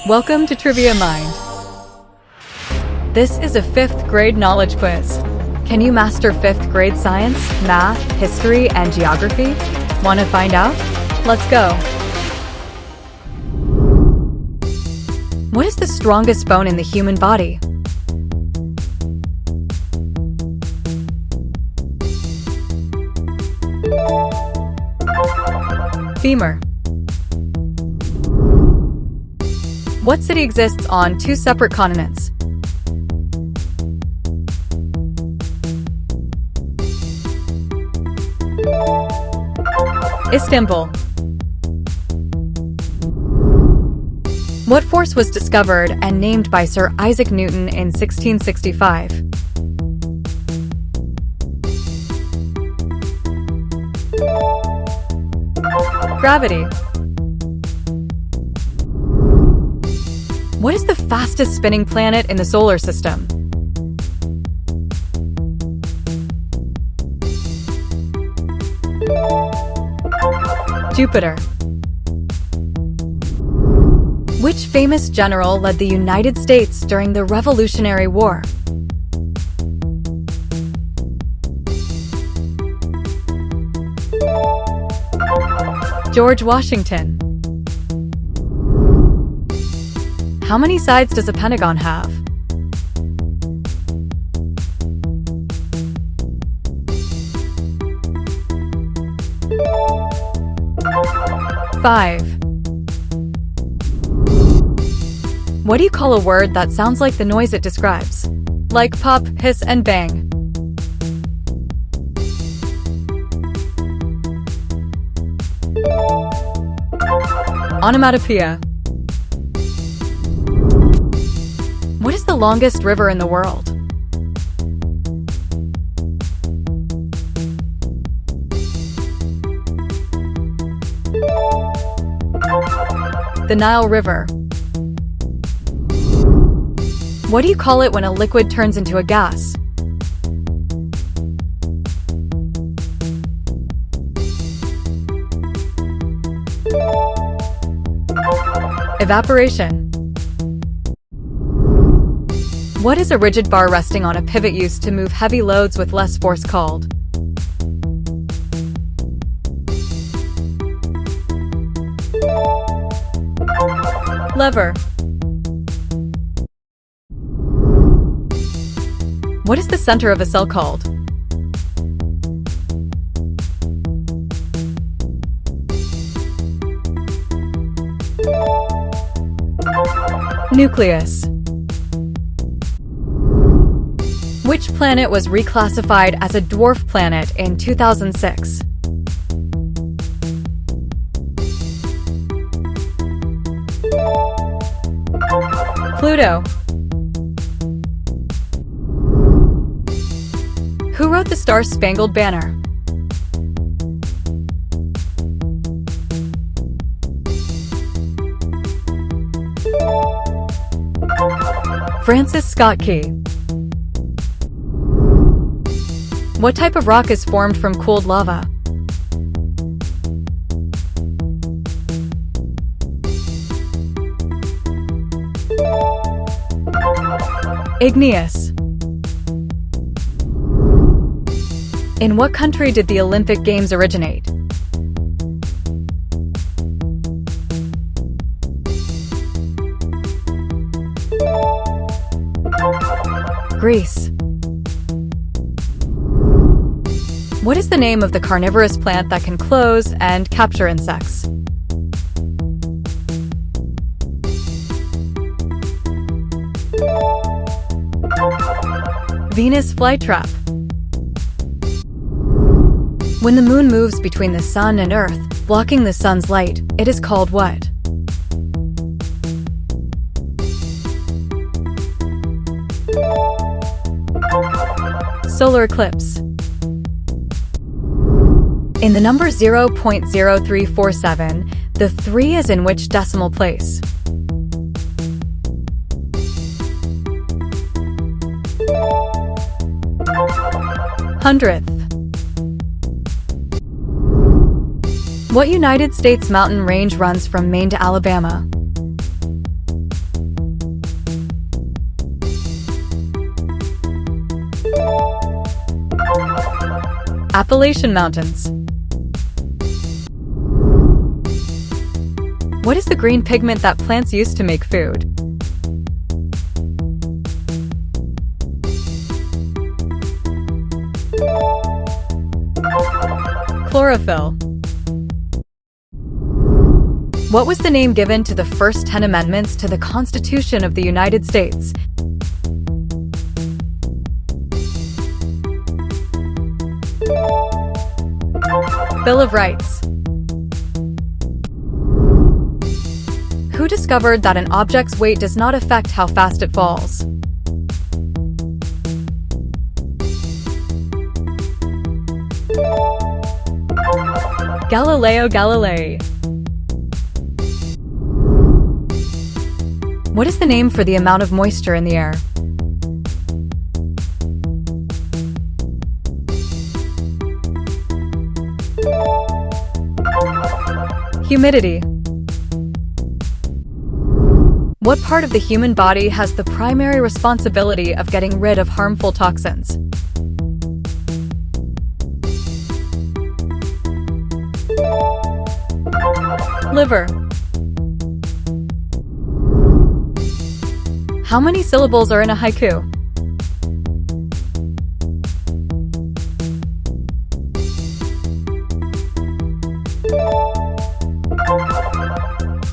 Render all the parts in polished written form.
Welcome to Trivia Mind. This is a 5th grade knowledge quiz. Can you master 5th grade science, math, history, and geography? Want to find out? Let's go. What is the strongest bone in the human body? Femur. What city exists on 2 separate continents? Istanbul. What force was discovered and named by Sir Isaac Newton in 1665? Gravity. What is the fastest spinning planet in the solar system? Jupiter. Which famous general led the United States during the Revolutionary War? George Washington. How many sides does a pentagon have? Five. What do you call a word that sounds like the noise it describes? Like pop, hiss, and bang. Onomatopoeia. What is the longest river in the world? The Nile River. What do you call it when a liquid turns into a gas? Evaporation. What is a rigid bar resting on a pivot used to move heavy loads with less force called? Lever. What is the center of a cell called? Nucleus. Which planet was reclassified as a dwarf planet in 2006? Pluto. Who wrote the Star-Spangled Banner? Francis Scott Key. What type of rock is formed from cooled lava? Igneous. In what country did the Olympic Games originate? Greece. What is the name of the carnivorous plant that can close and capture insects? Venus flytrap. When the moon moves between the sun and Earth, blocking the sun's light, it is called what? Solar eclipse. In the number 0.0347, the 3 is in which decimal place? Hundredth. What United States mountain range runs from Maine to Alabama? Appalachian Mountains. What is the green pigment that plants use to make food? Chlorophyll. What was the name given to the first 10 amendments to the Constitution of the United States? Bill of Rights. Who discovered that an object's weight does not affect how fast it falls? Galileo Galilei. What is the name for the amount of moisture in the air? Humidity. What part of the human body has the primary responsibility of getting rid of harmful toxins? Liver. How many syllables are in a haiku?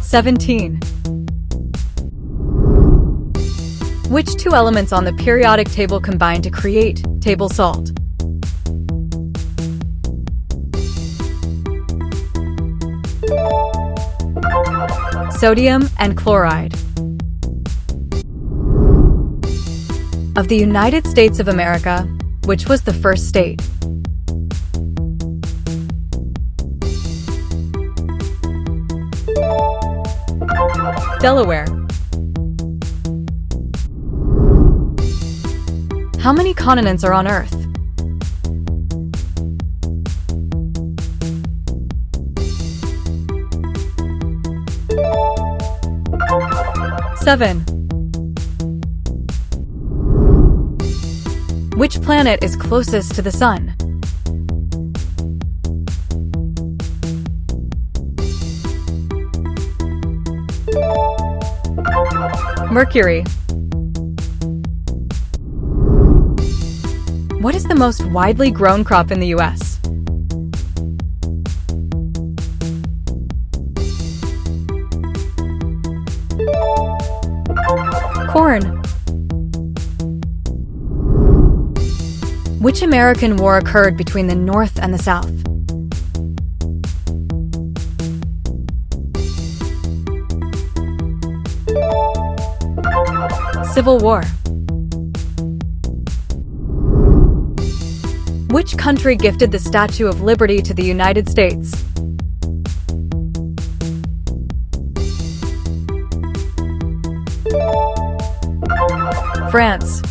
"17. Which two elements on the periodic table combine to create table salt? Sodium and chloride. Of the United States of America, which was the first state? Delaware. How many continents are on Earth? Seven. Which planet is closest to the Sun? Mercury. What is the most widely grown crop in the U.S.? Corn. Which American war occurred between the North and the South? Civil War. Which country gifted the Statue of Liberty to the United States? France.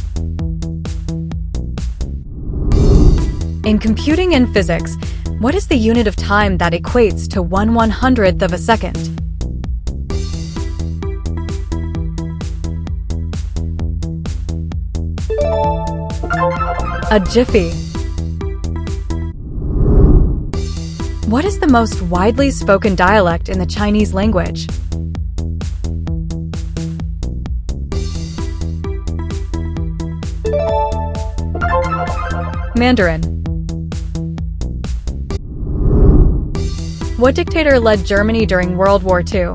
In computing and physics, what is the unit of time that equates to 1/100th of a second? A jiffy. What is the most widely spoken dialect in the Chinese language? Mandarin. What dictator led Germany during World War II?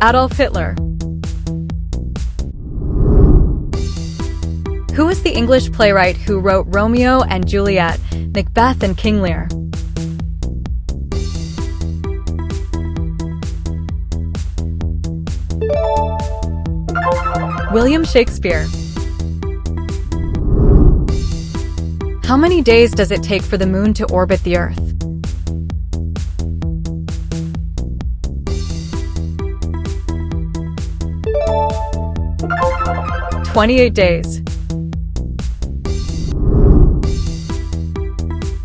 Adolf Hitler. Who was the English playwright who wrote Romeo and Juliet, Macbeth, and King Lear? William Shakespeare. How many days does it take for the moon to orbit the Earth? "28 days.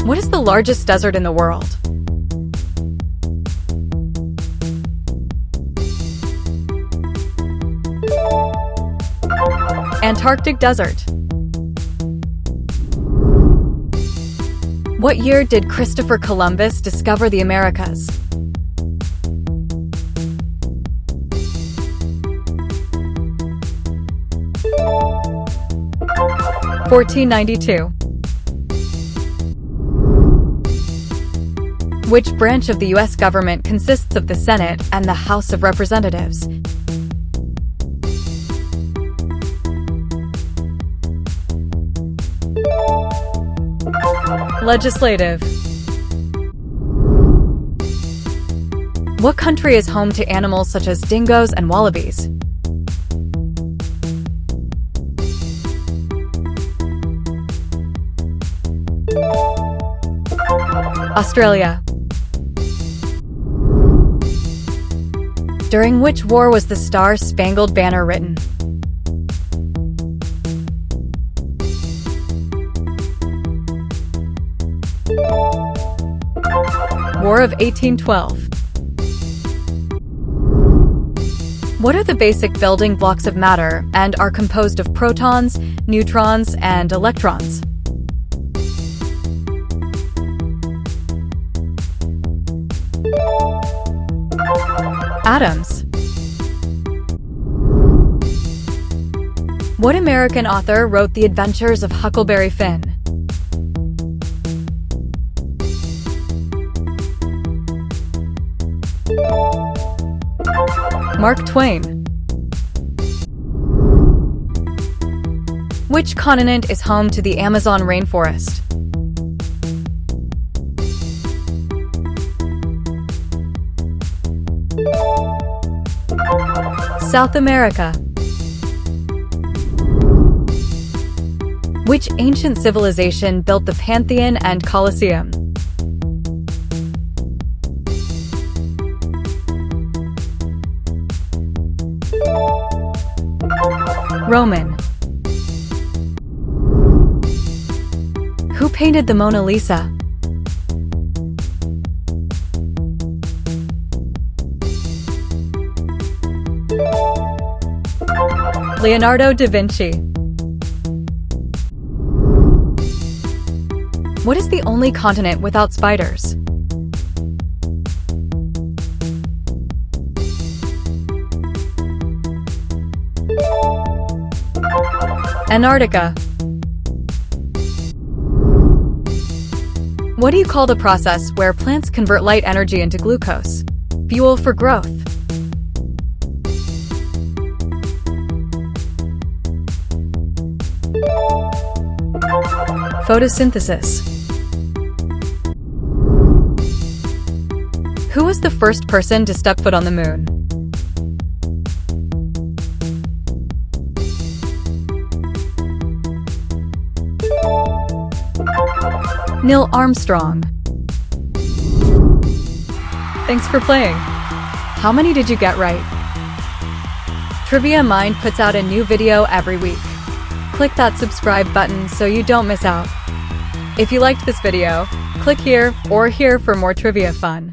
What is the largest desert in the world? Antarctic desert. What year did Christopher Columbus discover the Americas? (1492). Which branch of the U.S. government consists of the Senate and the House of Representatives? Legislative. What country is home to animals such as dingoes and wallabies? Australia. During which war was the Star-Spangled Banner written? War of 1812. What are the basic building blocks of matter and are composed of protons, neutrons, and electrons? Atoms. What American author wrote The Adventures of Huckleberry Finn? Mark Twain. Which continent is home to the Amazon rainforest? South America. Which ancient civilization built the Pantheon and Colosseum? Roman. Who painted the Mona Lisa? Leonardo da Vinci. What is the only continent without spiders? Antarctica. What do you call the process where plants convert light energy into glucose, fuel for growth? Photosynthesis. Who was the first person to step foot on the moon? Neil Armstrong. Thanks for playing. How many did you get right? Trivia Mind puts out a new video every week. Click that subscribe button so you don't miss out. If you liked this video, click here or here for more trivia fun.